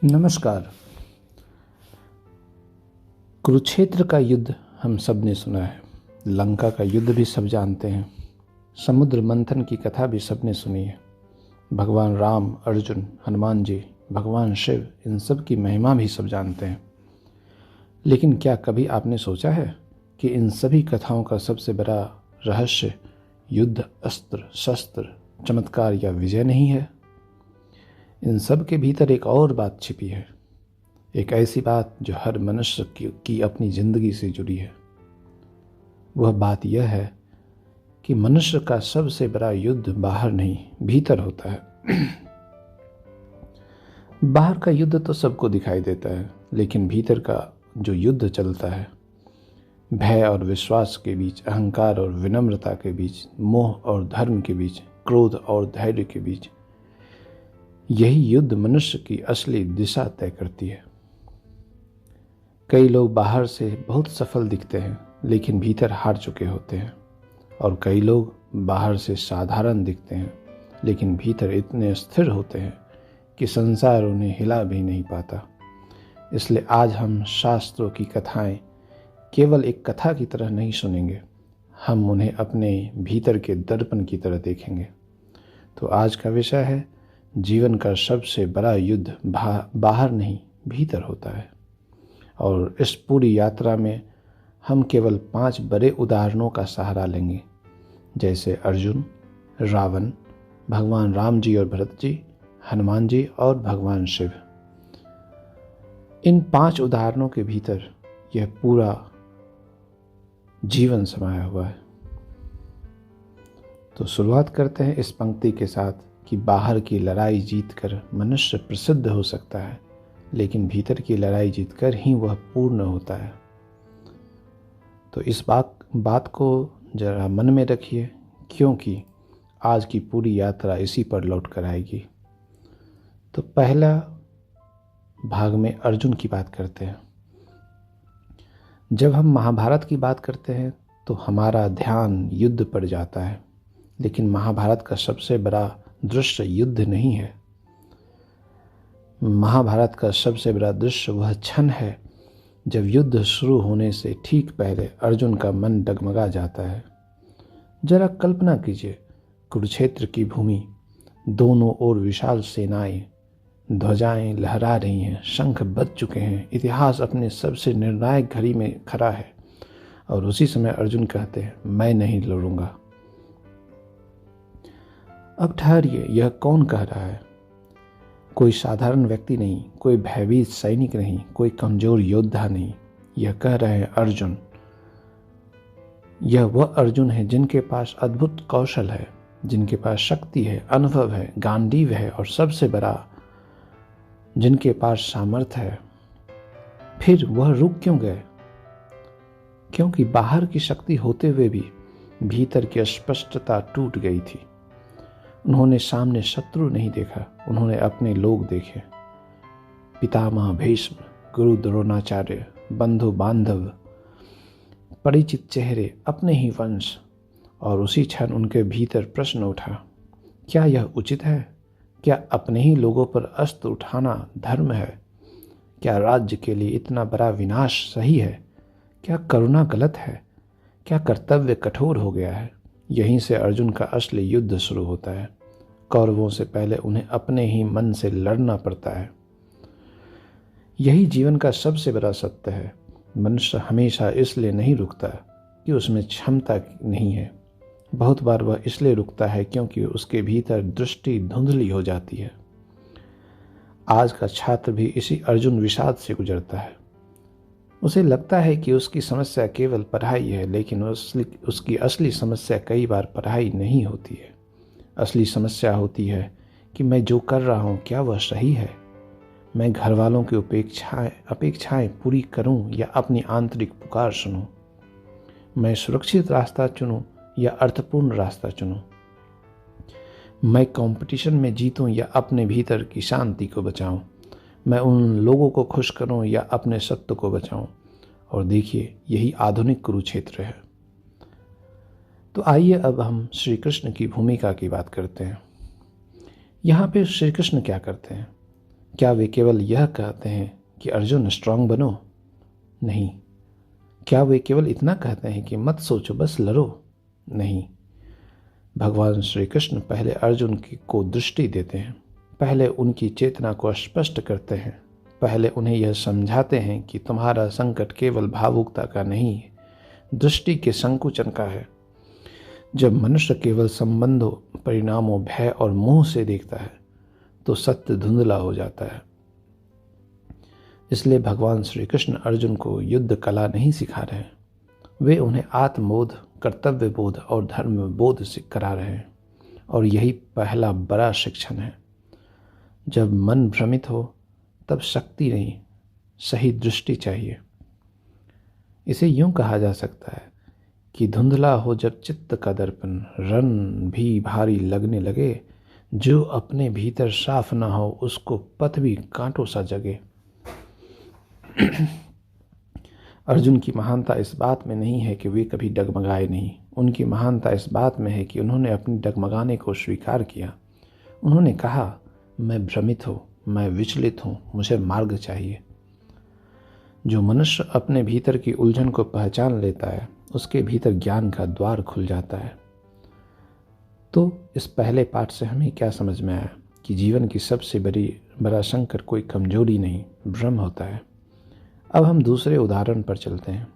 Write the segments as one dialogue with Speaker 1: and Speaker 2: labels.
Speaker 1: नमस्कार। कुरुक्षेत्र का युद्ध हम सब ने सुना है, लंका का युद्ध भी सब जानते हैं, समुद्र मंथन की कथा भी सब ने सुनी है। भगवान राम, अर्जुन, हनुमान जी, भगवान शिव, इन सब की महिमा भी सब जानते हैं। लेकिन क्या कभी आपने सोचा है कि इन सभी कथाओं का सबसे बड़ा रहस्य युद्ध, अस्त्र शस्त्र, चमत्कार या विजय नहीं है? इन सब के भीतर एक और बात छिपी है, एक ऐसी बात जो हर मनुष्य की अपनी ज़िंदगी से जुड़ी है। वह बात यह है कि मनुष्य का सबसे बड़ा युद्ध बाहर नहीं, भीतर होता है। बाहर का युद्ध तो सबको दिखाई देता है, लेकिन भीतर का जो युद्ध चलता है, भय और विश्वास के बीच, अहंकार और विनम्रता के बीच, मोह और धर्म के बीच, क्रोध और धैर्य के बीच, यही युद्ध मनुष्य की असली दिशा तय करती है। कई लोग बाहर से बहुत सफल दिखते हैं, लेकिन भीतर हार चुके होते हैं, और कई लोग बाहर से साधारण दिखते हैं, लेकिन भीतर इतने स्थिर होते हैं कि संसार उन्हें हिला भी नहीं पाता। इसलिए आज हम शास्त्रों की कथाएं केवल एक कथा की तरह नहीं सुनेंगे, हम उन्हें अपने भीतर के दर्पण की तरह देखेंगे। तो आज का विषय है, जीवन का सबसे बड़ा युद्ध बाहर नहीं, भीतर होता है। और इस पूरी यात्रा में हम केवल 5 बड़े उदाहरणों का सहारा लेंगे, जैसे अर्जुन, रावण, भगवान राम जी और भरत जी, हनुमान जी और भगवान शिव। इन 5 उदाहरणों के भीतर यह पूरा जीवन समाया हुआ है। तो शुरुआत करते हैं इस पंक्ति के साथ कि बाहर की लड़ाई जीतकर मनुष्य प्रसिद्ध हो सकता है, लेकिन भीतर की लड़ाई जीतकर ही वह पूर्ण होता है। तो इस बात को जरा मन में रखिए, क्योंकि आज की पूरी यात्रा इसी पर लौट कर आएगी। तो पहला भाग में अर्जुन की बात करते हैं। जब हम महाभारत की बात करते हैं तो हमारा ध्यान युद्ध पर जाता है, लेकिन महाभारत का सबसे बड़ा दृश्य युद्ध नहीं है। महाभारत का सबसे बड़ा दृश्य वह क्षण है जब युद्ध शुरू होने से ठीक पहले अर्जुन का मन डगमगा जाता है। जरा कल्पना कीजिए, कुरुक्षेत्र की भूमि, दोनों ओर विशाल सेनाएं, ध्वजाएं लहरा रही हैं, शंख बज चुके हैं, इतिहास अपने सबसे निर्णायक घड़ी में खड़ा है, और उसी समय अर्जुन कहते हैं, मैं नहीं लड़ूंगा। अब ठहरिए, यह कौन कह रहा है? कोई साधारण व्यक्ति नहीं, कोई भयभीत सैनिक नहीं, कोई कमजोर योद्धा नहीं। यह कह रहे हैं अर्जुन। यह वह अर्जुन है जिनके पास अद्भुत कौशल है, जिनके पास शक्ति है, अनुभव है, गांडीव है, और सबसे बड़ा जिनके पास सामर्थ्य है। फिर वह रुक क्यों गए? क्योंकि बाहर की शक्ति होते हुए भी भीतर की स्पष्टता टूट गई थी। उन्होंने सामने शत्रु नहीं देखा, उन्होंने अपने लोग देखे। पितामह भीष्म, गुरु द्रोणाचार्य, बंधु बांधव, परिचित चेहरे, अपने ही वंश। और उसी क्षण उनके भीतर प्रश्न उठा, क्या यह उचित है? क्या अपने ही लोगों पर अस्त्र उठाना धर्म है? क्या राज्य के लिए इतना बड़ा विनाश सही है? क्या करुणा गलत है? क्या कर्तव्य कठोर हो गया है? यहीं से अर्जुन का असली युद्ध शुरू होता है। कौरवों से पहले उन्हें अपने ही मन से लड़ना पड़ता है। यही जीवन का सबसे बड़ा सत्य है। मनुष्य हमेशा इसलिए नहीं रुकता कि उसमें क्षमता नहीं है, बहुत बार वह इसलिए रुकता है क्योंकि उसके भीतर दृष्टि धुंधली हो जाती है। आज का छात्र भी इसी अर्जुन विषाद से गुजरता है। उसे लगता है कि उसकी समस्या केवल पढ़ाई है, लेकिन उसकी असली समस्या कई बार पढ़ाई नहीं होती है। असली समस्या होती है कि मैं जो कर रहा हूँ क्या वह सही है? मैं घर वालों की अपेक्षाएं पूरी करूँ या अपनी आंतरिक पुकार सुनूं? मैं सुरक्षित रास्ता चुनूं या अर्थपूर्ण रास्ता चुनूं? मैं कंपटीशन में जीतूं या अपने भीतर की शांति को बचाऊं? मैं उन लोगों को खुश करूं या अपने सत्य को बचाऊं? और देखिए, यही आधुनिक कुरुक्षेत्र है। तो आइए अब हम श्री कृष्ण की भूमिका की बात करते हैं। यहाँ पे श्री कृष्ण क्या करते हैं? क्या वे केवल यह कहते हैं कि अर्जुन स्ट्रांग बनो? नहीं। क्या वे केवल इतना कहते हैं कि मत सोचो, बस लड़ो? नहीं। भगवान श्री कृष्ण पहले अर्जुन को दृष्टि देते हैं, पहले उनकी चेतना को स्पष्ट करते हैं, पहले उन्हें यह समझाते हैं कि तुम्हारा संकट केवल भावुकता का नहीं है, दृष्टि के संकुचन का है। जब मनुष्य केवल संबंधों, परिणामों, भय और मोह से देखता है तो सत्य धुंधला हो जाता है। इसलिए भगवान श्री कृष्ण अर्जुन को युद्ध कला नहीं सिखा रहे हैं, वे उन्हें आत्मबोध, कर्तव्य बोध और धर्म बोध से करा रहे हैं। और यही पहला बड़ा शिक्षण है। जब मन भ्रमित हो तब शक्ति नहीं, सही दृष्टि चाहिए। इसे यूं कहा जा सकता है कि धुंधला हो जब चित्त का दर्पण, रन भी भारी लगने लगे, जो अपने भीतर साफ ना हो उसको पथ भी कांटों सा जगे। अर्जुन की महानता इस बात में नहीं है कि वे कभी डगमगाए नहीं, उनकी महानता इस बात में है कि उन्होंने अपने डगमगाने को स्वीकार किया। उन्होंने कहा, मैं भ्रमित हूँ, मैं विचलित हूँ, मुझे मार्ग चाहिए। जो मनुष्य अपने भीतर की उलझन को पहचान लेता है, उसके भीतर ज्ञान का द्वार खुल जाता है। तो इस पहले पाठ से हमें क्या समझ में आया कि जीवन की सबसे बड़ा संकट कोई कमजोरी नहीं, भ्रम होता है। अब हम दूसरे उदाहरण पर चलते हैं।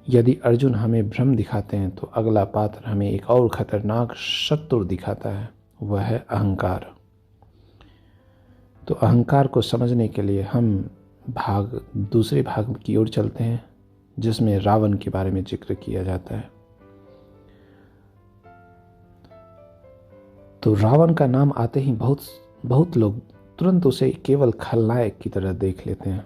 Speaker 1: यदि अर्जुन हमें भ्रम दिखाते हैं तो अगला पात्र हमें एक और खतरनाक शत्रु दिखाता है, वह है अहंकार। तो अहंकार को समझने के लिए हम दूसरे भाग की ओर चलते हैं, जिसमें रावण के बारे में जिक्र किया जाता है। तो रावण का नाम आते ही बहुत लोग तुरंत उसे केवल खलनायक की तरह देख लेते हैं,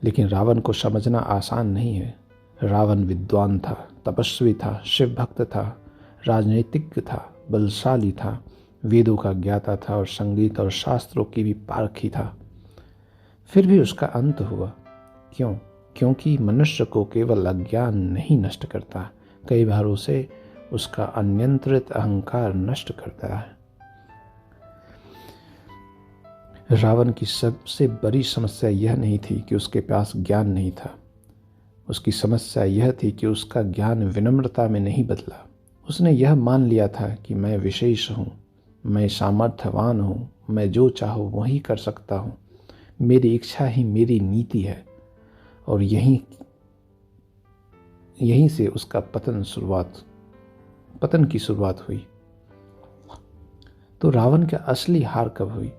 Speaker 1: लेकिन रावण को समझना आसान नहीं है। रावण विद्वान था, तपस्वी था, शिव भक्त था, राजनीतिज्ञ था, बलशाली था, वेदों का ज्ञाता था और संगीत और शास्त्रों की भी पारखी था। फिर भी उसका अंत हुआ। क्यों? क्योंकि मनुष्य को केवल अज्ञान नहीं नष्ट करता, कई बार उसे उसका अनियंत्रित अहंकार नष्ट करता है। रावण की सबसे बड़ी समस्या यह नहीं थी कि उसके पास ज्ञान नहीं था, उसकी समस्या यह थी कि उसका ज्ञान विनम्रता में नहीं बदला। उसने यह मान लिया था कि मैं विशेष हूँ, मैं सामर्थ्यवान हूँ, मैं जो चाहूँ वही कर सकता हूँ, मेरी इच्छा ही मेरी नीति है। और यहीं से उसका पतन की शुरुआत हुई। तो रावण का असली हार कब हुई?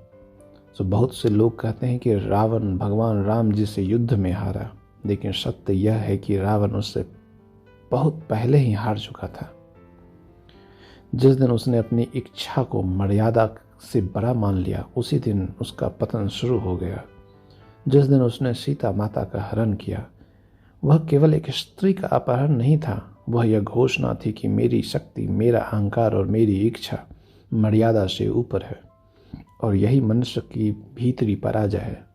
Speaker 1: तो बहुत से लोग कहते हैं कि रावण भगवान राम जी से युद्ध में हारा, लेकिन सत्य यह है कि रावण उससे बहुत पहले ही हार चुका था। जिस दिन उसने अपनी इच्छा को मर्यादा से बड़ा मान लिया, उसी दिन उसका पतन शुरू हो गया। जिस दिन उसने सीता माता का हरण किया, वह केवल एक स्त्री का अपहरण नहीं था, वह यह घोषणा थी कि मेरी शक्ति, मेरा अहंकार और मेरी इच्छा मर्यादा से ऊपर है। और यही मनुष्य की भीतरी पराजय है।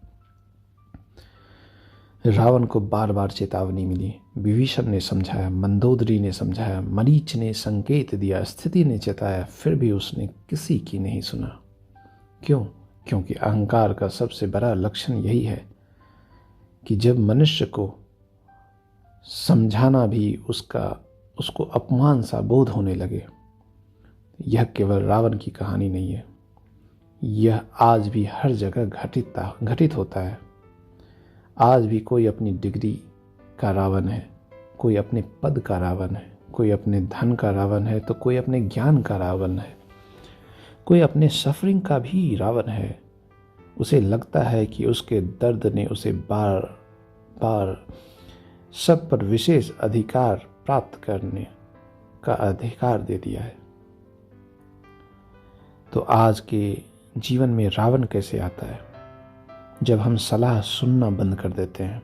Speaker 1: रावण को बार बार चेतावनी मिली, विभीषण ने समझाया, मंदोदरी ने समझाया, मरीच ने संकेत दिया, स्थिति ने चेताया, फिर भी उसने किसी की नहीं सुना। क्यों? क्योंकि अहंकार का सबसे बड़ा लक्षण यही है कि जब मनुष्य को समझाना भी उसको अपमान सा बोध होने लगे। यह केवल रावण की कहानी नहीं है, यह आज भी हर जगह घटित होता है। आज भी कोई अपनी डिग्री का रावण है, कोई अपने पद का रावण है, कोई अपने धन का रावण है, तो कोई अपने ज्ञान का रावण है, कोई अपने सफरिंग का भी रावण है। उसे लगता है कि उसके दर्द ने उसे बार बार सब पर विशेष अधिकार प्राप्त करने का अधिकार दे दिया है। तो आज के जीवन में रावण कैसे आता है? जब हम सलाह सुनना बंद कर देते हैं,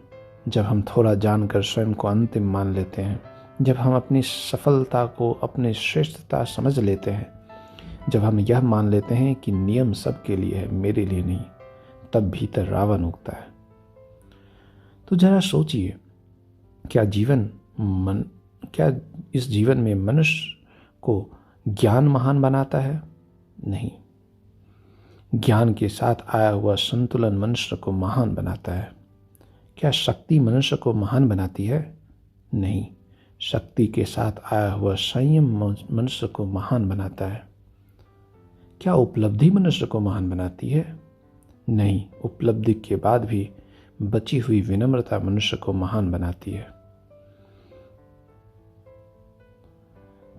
Speaker 1: जब हम थोड़ा जानकर स्वयं को अंतिम मान लेते हैं, जब हम अपनी सफलता को अपनी श्रेष्ठता समझ लेते हैं, जब हम यह मान लेते हैं कि नियम सबके लिए है, मेरे लिए नहीं, तब भीतर रावण उगता है। तो जरा सोचिए, क्या इस जीवन में मनुष्य को ज्ञान महान बनाता है? नहीं। ज्ञान के साथ आया हुआ संतुलन मनुष्य को महान बनाता है। क्या शक्ति मनुष्य को महान बनाती है? नहीं, शक्ति के साथ आया हुआ संयम मनुष्य को महान बनाता है। क्या उपलब्धि मनुष्य को महान बनाती है? नहीं, उपलब्धि के बाद भी बची हुई विनम्रता मनुष्य को महान बनाती है।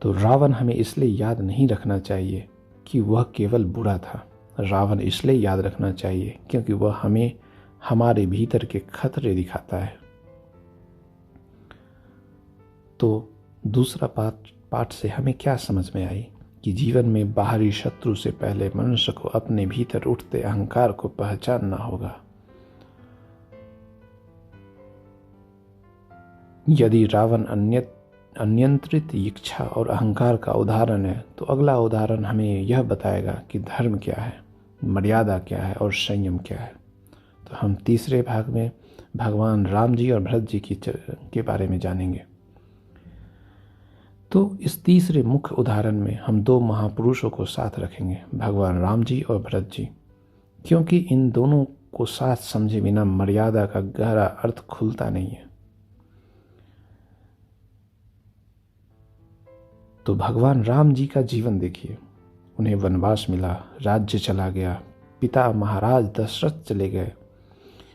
Speaker 1: तो रावण हमें इसलिए याद नहीं रखना चाहिए कि वह केवल बुरा था। रावण इसलिए याद रखना चाहिए क्योंकि वह हमें हमारे भीतर के खतरे दिखाता है। तो दूसरा पाठ से हमें क्या समझ में आई कि जीवन में बाहरी शत्रु से पहले मनुष्य को अपने भीतर उठते अहंकार को पहचानना होगा। यदि रावण अनियंत्रित इच्छा और अहंकार का उदाहरण है, तो अगला उदाहरण हमें यह बताएगा कि धर्म क्या है, मर्यादा क्या है और संयम क्या है। तो हम तीसरे भाग में भगवान राम जी और भरत जी के बारे में जानेंगे। तो इस तीसरे मुख्य उदाहरण में हम दो महापुरुषों को साथ रखेंगे, भगवान राम जी और भरत जी, क्योंकि इन दोनों को साथ समझे बिना मर्यादा का गहरा अर्थ खुलता नहीं है। तो भगवान राम जी का जीवन देखिए। उन्हें वनवास मिला, राज्य चला गया, पिता महाराज दशरथ चले गए,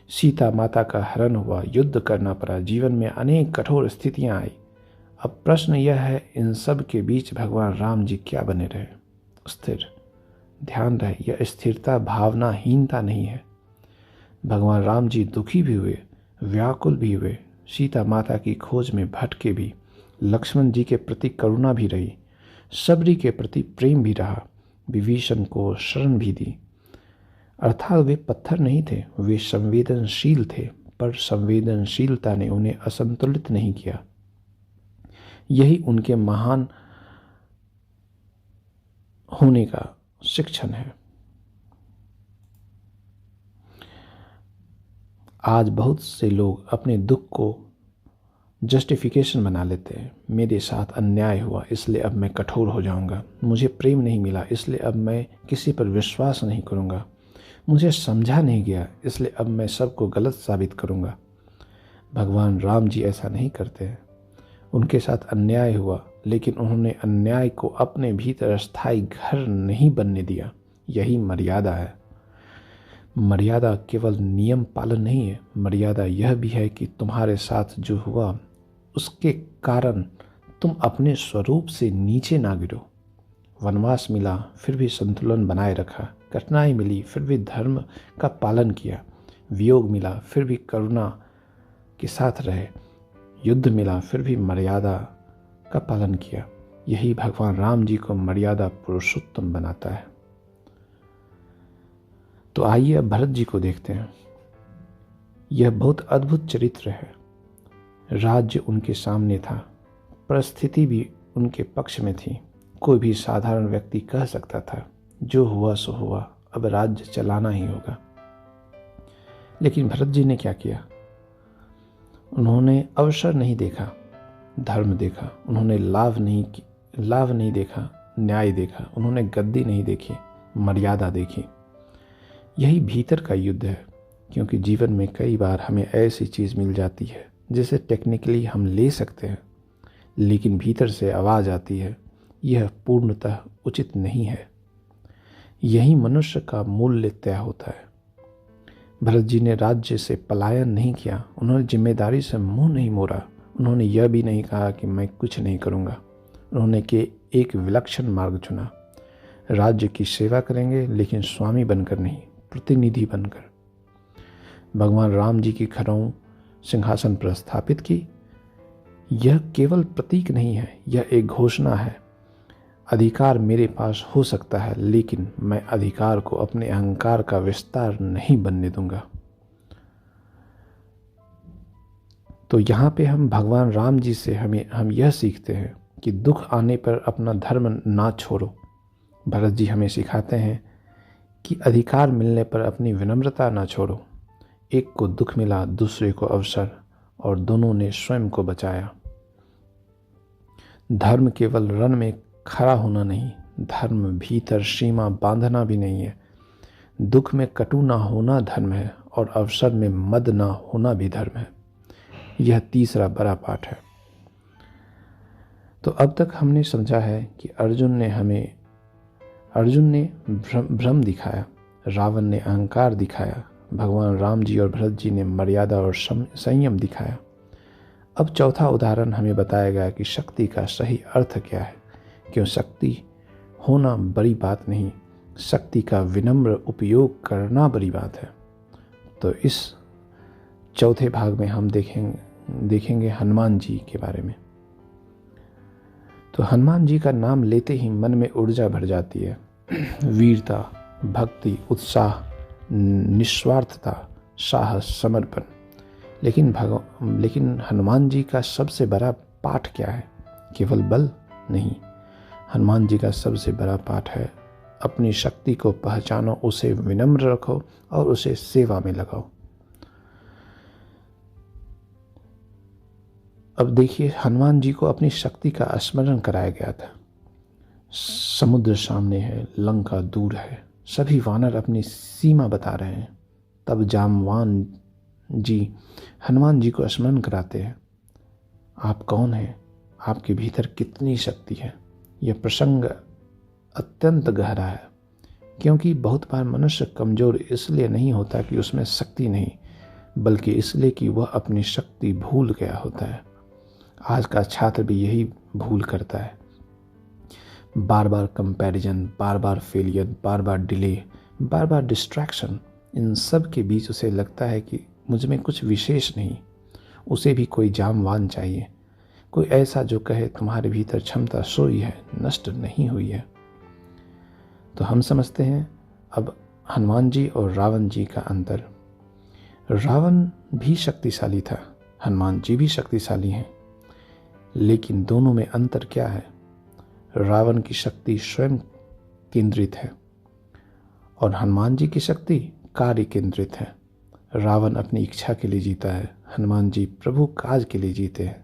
Speaker 1: सीता माता का हरण हुआ, युद्ध करना पड़ा, जीवन में अनेक कठोर स्थितियां आई। अब प्रश्न यह है, इन सब के बीच भगवान राम जी क्या बने रहे? स्थिर। ध्यान रहे, यह स्थिरता भावनाहीनता नहीं है। भगवान राम जी दुखी भी हुए, व्याकुल भी हुए, सीता माता की खोज में भटके भी, लक्ष्मण जी के प्रति करुणा भी रही, सबरी के प्रति प्रेम भी रहा, विभीषण को शरण भी दी। अर्थात वे पत्थर नहीं थे, वे संवेदनशील थे, पर संवेदनशीलता ने उन्हें असंतुलित नहीं किया। यही उनके महान होने का शिक्षण है। आज बहुत से लोग अपने दुख को जस्टिफिकेशन बना लेते हैं। मेरे साथ अन्याय हुआ इसलिए अब मैं कठोर हो जाऊंगा, मुझे प्रेम नहीं मिला इसलिए अब मैं किसी पर विश्वास नहीं करूंगा, मुझे समझा नहीं गया इसलिए अब मैं सबको गलत साबित करूंगा। भगवान राम जी ऐसा नहीं करते हैं। उनके साथ अन्याय हुआ, लेकिन उन्होंने अन्याय को अपने भीतर स्थायी घर नहीं बनने दिया। यही मर्यादा है। मर्यादा केवल नियम पालन नहीं है, मर्यादा यह भी है कि तुम्हारे साथ जो हुआ उसके कारण तुम अपने स्वरूप से नीचे ना गिरो। वनवास मिला फिर भी संतुलन बनाए रखा, कठिनाई मिली फिर भी धर्म का पालन किया, वियोग मिला फिर भी करुणा के साथ रहे, युद्ध मिला फिर भी मर्यादा का पालन किया। यही भगवान राम जी को मर्यादा पुरुषोत्तम बनाता है। तो आइए अब भरत जी को देखते हैं। यह बहुत अद्भुत चरित्र है। राज्य उनके सामने था, परिस्थिति भी उनके पक्ष में थी। कोई भी साधारण व्यक्ति कह सकता था जो हुआ सो हुआ, अब राज्य चलाना ही होगा। लेकिन भरत जी ने क्या किया? उन्होंने अवसर नहीं देखा, धर्म देखा। उन्होंने लाभ नहीं देखा, न्याय देखा। उन्होंने गद्दी नहीं देखी, मर्यादा देखी। यही भीतर का युद्ध है, क्योंकि जीवन में कई बार हमें ऐसी चीज़ मिल जाती है जिसे टेक्निकली हम ले सकते हैं, लेकिन भीतर से आवाज़ आती है, यह पूर्णतः उचित नहीं है। यही मनुष्य का मूल्य तय होता है। भरत जी ने राज्य से पलायन नहीं किया, उन्होंने जिम्मेदारी से मुंह नहीं मोड़ा। उन्होंने यह भी नहीं कहा कि मैं कुछ नहीं करूँगा। उन्होंने एक विलक्षण मार्ग चुना। राज्य की सेवा करेंगे, लेकिन स्वामी बनकर नहीं, प्रतिनिधि बनकर। भगवान राम जी की खड़ाऊ सिंहासन पर स्थापित की। यह केवल प्रतीक नहीं है, यह एक घोषणा है। अधिकार मेरे पास हो सकता है, लेकिन मैं अधिकार को अपने अहंकार का विस्तार नहीं बनने दूंगा। तो यहाँ पे हम भगवान राम जी से हम यह सीखते हैं कि दुख आने पर अपना धर्म ना छोड़ो। भरत जी हमें सिखाते हैं कि अधिकार मिलने पर अपनी विनम्रता ना छोड़ो। एक को दुख मिला, दूसरे को अवसर, और दोनों ने स्वयं को बचाया। धर्म केवल रण में खड़ा होना नहीं, धर्म भीतर सीमा बांधना भी नहीं है। दुख में कटु ना होना धर्म है और अवसर में मद ना होना भी धर्म है। यह तीसरा बड़ा पाठ है। तो अब तक हमने समझा है कि अर्जुन ने भ्रम दिखाया, रावण ने अहंकार दिखाया, भगवान राम जी और भरत जी ने मर्यादा और संयम दिखाया। अब चौथा उदाहरण हमें बताया गया कि शक्ति का सही अर्थ क्या है। क्यों शक्ति होना बड़ी बात नहीं, शक्ति का विनम्र उपयोग करना बड़ी बात है। तो इस चौथे भाग में हम देखेंगे हनुमान जी के बारे में। तो हनुमान जी का नाम लेते ही मन में ऊर्जा भर जाती है, वीरता, भक्ति, उत्साह, निस्वार्थता, साहस, समर्पण। लेकिन हनुमान जी का सबसे बड़ा पाठ क्या है? केवल बल नहीं, हनुमान जी का सबसे बड़ा पाठ है अपनी शक्ति को पहचानो, उसे विनम्र रखो और उसे सेवा में लगाओ। अब देखिए, हनुमान जी को अपनी शक्ति का स्मरण कराया गया था। समुद्र सामने है, लंका दूर है, सभी वानर अपनी सीमा बता रहे हैं। तब जामवान जी हनुमान जी को स्मरण कराते हैं, आप कौन हैं? आपके भीतर कितनी शक्ति है? यह प्रसंग अत्यंत गहरा है, क्योंकि बहुत बार मनुष्य कमज़ोर इसलिए नहीं होता कि उसमें शक्ति नहीं, बल्कि इसलिए कि वह अपनी शक्ति भूल गया होता है। आज का छात्र भी यही भूल करता है। बार बार कंपैरिजन, बार बार फेलियर, बार बार डिले, बार बार डिस्ट्रैक्शन, इन सब के बीच उसे लगता है कि मुझ में कुछ विशेष नहीं। उसे भी कोई जामवान चाहिए, कोई ऐसा जो कहे तुम्हारे भीतर क्षमता सोई है, नष्ट नहीं हुई है। तो हम समझते हैं अब हनुमान जी और रावण जी का अंतर। रावण भी शक्तिशाली था, हनुमान जी भी शक्तिशाली हैं, लेकिन दोनों में अंतर क्या है? रावण की शक्ति स्वयं केंद्रित है और हनुमान जी की शक्ति कार्य केंद्रित है। रावण अपनी इच्छा के लिए जीता है, हनुमान जी प्रभु काज के लिए जीते हैं।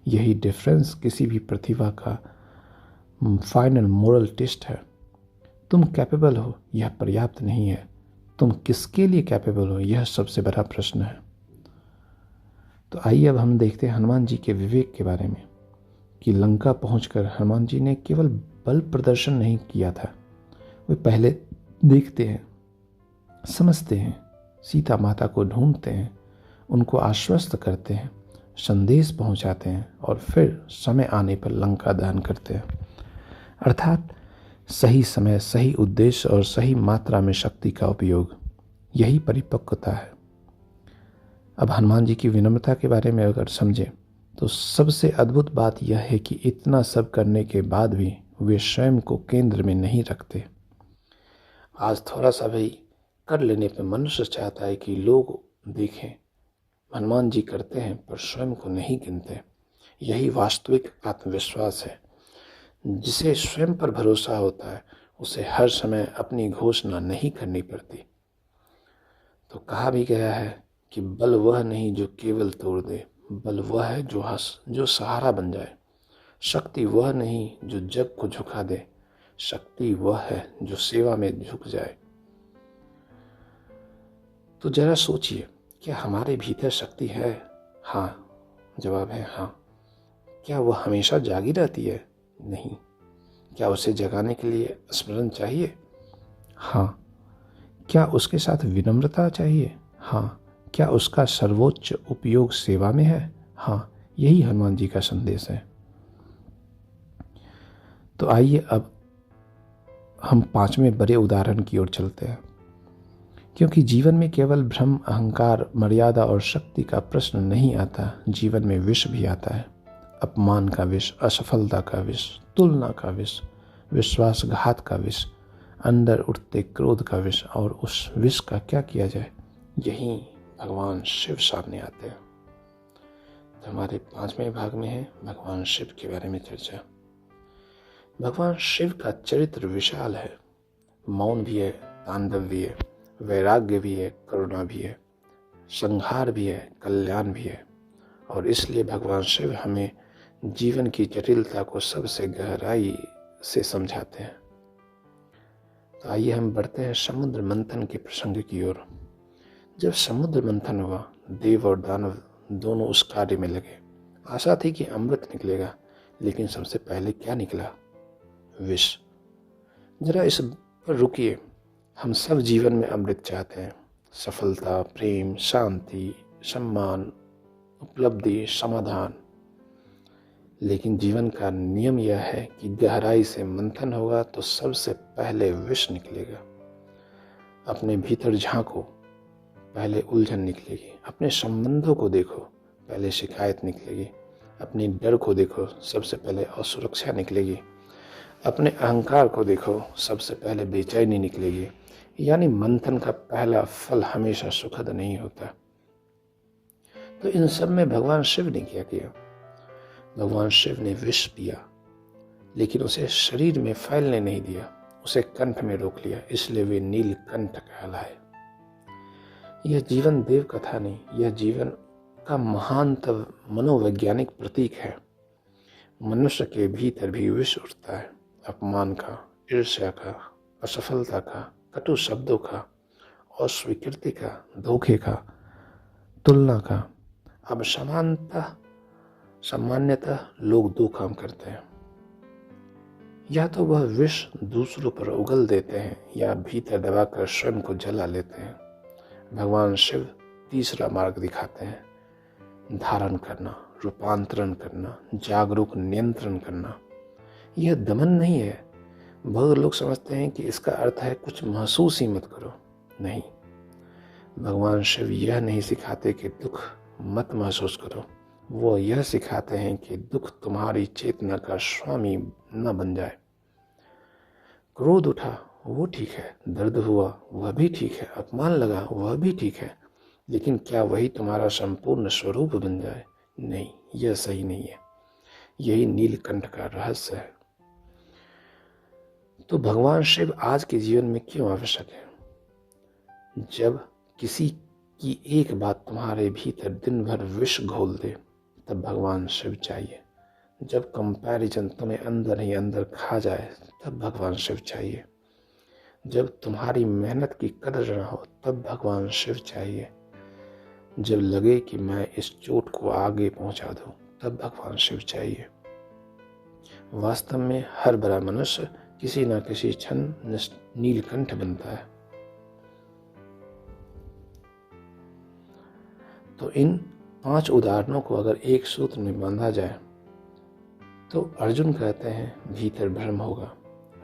Speaker 1: यही डिफरेंस किसी भी प्रतिभा का फाइनल मोरल टेस्ट है। तुम कैपेबल हो, यह पर्याप्त नहीं है। तुम किसके लिए कैपेबल हो, यह सबसे बड़ा प्रश्न है। तो आइए अब हम देखते हैं हनुमान जी के विवेक के बारे में, कि लंका पहुंचकर हनुमान जी ने केवल बल प्रदर्शन नहीं किया था। वे पहले देखते हैं, समझते हैं, सीता माता को ढूंढते हैं, उनको आश्वस्त करते हैं, संदेश पहुंचाते हैं और फिर समय आने पर लंका दहन करते हैं। अर्थात सही समय, सही उद्देश्य और सही मात्रा में शक्ति का उपयोग, यही परिपक्वता है। अब हनुमान जी की विनम्रता के बारे में अगर समझें तो सबसे अद्भुत बात यह है कि इतना सब करने के बाद भी वे स्वयं को केंद्र में नहीं रखते। आज थोड़ा सा भी कर लेने पर मनुष्य चाहता है कि लोग देखें, हनुमान जी करते हैं पर स्वयं को नहीं गिनते। यही वास्तविक आत्मविश्वास है। जिसे स्वयं पर भरोसा होता है उसे हर समय अपनी घोषणा नहीं करनी पड़ती। तो कहा भी गया है कि बल वह नहीं जो केवल तोड़ दे, बल वह है जो सहारा बन जाए। शक्ति वह नहीं जो जग को झुका दे, शक्ति वह है जो सेवा में झुक जाए। तो जरा सोचिए, क्या हमारे भीतर शक्ति है? हाँ, जवाब है हाँ। क्या वह हमेशा जागी रहती है? नहीं। क्या उसे जगाने के लिए स्मरण चाहिए? हाँ। क्या उसके साथ विनम्रता चाहिए? हाँ। क्या उसका सर्वोच्च उपयोग सेवा में है? हाँ। यही हनुमान जी का संदेश है। तो आइए अब हम पांचवें बड़े उदाहरण की ओर चलते हैं, क्योंकि जीवन में केवल भ्रम, अहंकार, मर्यादा और शक्ति का प्रश्न नहीं आता, जीवन में विष भी आता है। अपमान का विष, असफलता का विष, तुलना का विष, विश्वासघात का विष, अंदर उठते क्रोध का विष। और उस विष का क्या किया जाए? यही भगवान शिव सामने आते हैं। तो हमारे पांचवें भाग में है भगवान शिव के बारे में चर्चा। भगवान शिव का चरित्र विशाल है। मौन भी है, तांडव भी है, वैराग्य भी है, करुणा भी है, संहार भी है, कल्याण भी है। और इसलिए भगवान शिव हमें जीवन की जटिलता को सबसे गहराई से समझाते हैं। तो आइए हम बढ़ते हैं समुद्र मंथन के प्रसंग की ओर। जब समुद्र मंथन हुआ, देव और दानव दोनों उस कार्य में लगे। आशा थी कि अमृत निकलेगा, लेकिन सबसे पहले क्या निकला? विष। जरा इस पर रुकिए। हम सब जीवन में अमृत चाहते हैं, सफलता, प्रेम, शांति, सम्मान, उपलब्धि, समाधान। लेकिन जीवन का नियम यह है कि गहराई से मंथन होगा तो सबसे पहले विष निकलेगा। अपने भीतर झांको, पहले उलझन निकलेगी। अपने संबंधों को देखो, पहले शिकायत निकलेगी। अपनी डर को देखो, सबसे पहले असुरक्षा निकलेगी। अपने अहंकार को देखो, सबसे पहले बेचैनी निकलेगी। यानी मंथन का पहला फल हमेशा सुखद नहीं होता। तो इन सब में भगवान शिव ने क्या किया? भगवान शिव ने विष पिया, लेकिन उसे शरीर में फैलने नहीं दिया, उसे कंठ में रोक लिया। इसलिए वे नीलकंठ कहलाए। यह जीवन देव कथा नहीं, यह जीवन का महानतम मनोवैज्ञानिक प्रतीक है। मनुष्य के भीतर भी विष उठता है, अपमान का, ईर्ष्या का, असफलता का, कटु शब्दों का, अस्वीकृति का, धोखे का, तुलना का। अब सामान्यतः लोग दो काम करते हैं, या तो वह विष दूसरों पर उगल देते हैं या भीतर दबाकर स्वयं को जला लेते हैं। भगवान शिव तीसरा मार्ग दिखाते हैं, धारण करना, रूपांतरण करना, जागरूक नियंत्रण करना। यह दमन नहीं है। बहुत लोग समझते हैं कि इसका अर्थ है कुछ महसूस ही मत करो। नहीं, भगवान शिव यह नहीं सिखाते कि दुख मत महसूस करो। वो यह सिखाते हैं कि दुख तुम्हारी चेतना का स्वामी न बन जाए। क्रोध उठा, वो ठीक है। दर्द हुआ, वह भी ठीक है। अपमान लगा, वह भी ठीक है। लेकिन क्या वही तुम्हारा संपूर्ण स्वरूप बन जाए? नहीं, यह सही नहीं है। यही नीलकंठ का रहस्य है। तो भगवान शिव आज के जीवन में क्यों आवश्यक है? जब किसी की एक बात तुम्हारे भीतर दिन भर विष घोल दे, तब भगवान शिव चाहिए। जब कंपैरिजन तुम्हें अंदर ही अंदर खा जाए, तब भगवान शिव चाहिए। जब तुम्हारी मेहनत की कदर न हो, तब भगवान शिव चाहिए। जब लगे कि मैं इस चोट को आगे पहुंचा दूं, तब भगवान शिव चाहिए। वास्तव में हर बड़ा मनुष्य किसी न किसी क्षण नीलकंठ बनता है। तो इन 5 उदाहरणों को अगर एक सूत्र में बांधा जाए तो अर्जुन कहते हैं भीतर भ्रम होगा।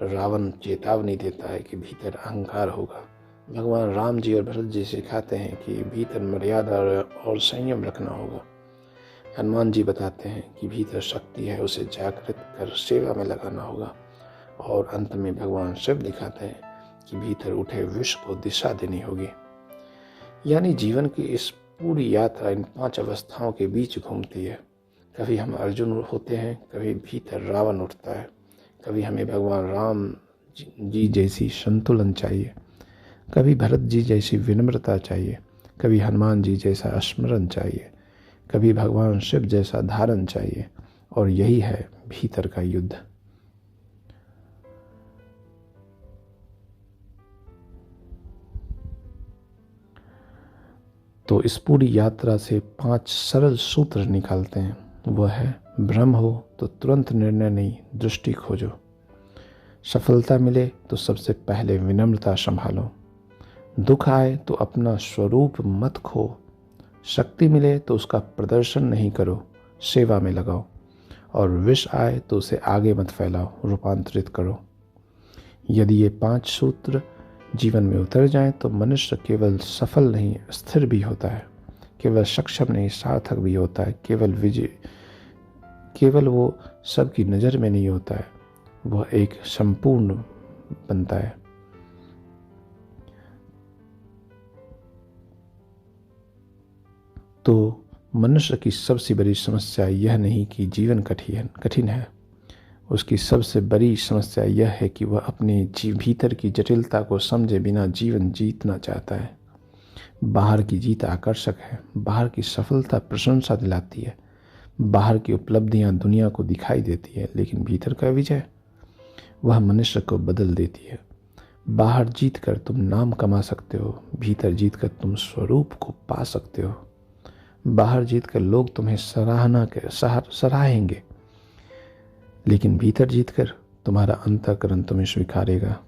Speaker 1: रावण चेतावनी देता है कि भीतर अहंकार होगा। भगवान राम जी और भरत जी सिखाते हैं कि भीतर मर्यादा और संयम रखना होगा। हनुमान जी बताते हैं कि भीतर शक्ति है, उसे जागृत कर सेवा में लगाना होगा। और अंत में भगवान शिव दिखाते हैं कि भीतर उठे विष को दिशा देनी होगी। यानी जीवन की इस पूरी यात्रा इन 5 अवस्थाओं के बीच घूमती है। कभी हम अर्जुन होते हैं, कभी भीतर रावण उठता है, कभी हमें भगवान राम जी जैसी संतुलन चाहिए, कभी भरत जी जैसी विनम्रता चाहिए, कभी हनुमान जी जैसा स्मरण चाहिए, कभी भगवान शिव जैसा धारण चाहिए। और यही है भीतर का युद्ध। तो इस पूरी यात्रा से 5 सरल सूत्र निकालते हैं। वह है, भ्रम हो तो तुरंत निर्णय नहीं, दृष्टि खोजो। सफलता मिले तो सबसे पहले विनम्रता संभालो। दुख आए तो अपना स्वरूप मत खो। शक्ति मिले तो उसका प्रदर्शन नहीं करो, सेवा में लगाओ। और विष आए तो उसे आगे मत फैलाओ, रूपांतरित करो। यदि ये 5 सूत्र जीवन में उतर जाएं तो मनुष्य केवल सफल नहीं, स्थिर भी होता है। केवल सक्षम नहीं, सार्थक भी होता है। केवल वो सबकी नज़र में नहीं होता है, वह एक संपूर्ण बनता है। तो मनुष्य की सबसे बड़ी समस्या यह नहीं कि जीवन कठिन है। उसकी सबसे बड़ी समस्या यह है कि वह अपने भीतर की जटिलता को समझे बिना जीवन जीतना चाहता है। बाहर की जीत आकर्षक है, बाहर की सफलता प्रशंसा दिलाती है, बाहर की उपलब्धियां दुनिया को दिखाई देती है, लेकिन भीतर का विजय वह मनुष्य को बदल देती है। बाहर जीत कर तुम नाम कमा सकते हो, भीतर जीत कर तुम स्वरूप को पा सकते हो। बाहर जीत कर लोग तुम्हें सराहेंगे, लेकिन भीतर जीत कर तुम्हारा अंतःकरण तुम्हें स्वीकारेगा।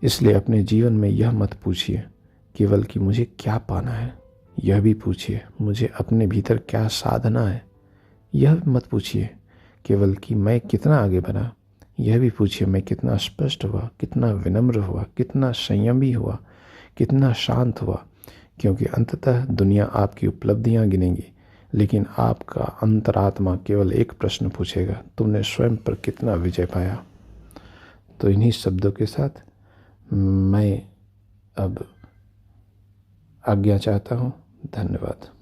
Speaker 1: इसलिए अपने जीवन में यह मत पूछिए केवल कि मुझे क्या पाना है, यह भी पूछिए मुझे अपने भीतर क्या साधना है। यह मत पूछिए केवल कि मैं कितना आगे बढ़ा, यह भी पूछिए मैं कितना स्पष्ट हुआ, कितना विनम्र हुआ, कितना संयमी हुआ, कितना शांत हुआ। क्योंकि अंततः दुनिया आपकी उपलब्धियां गिनेगी, लेकिन आपका अंतरात्मा केवल एक प्रश्न पूछेगा, तुमने स्वयं पर कितना विजय पाया। तो इन्हीं शब्दों के साथ मैं अब आज्ञा चाहता हूँ। धन्यवाद।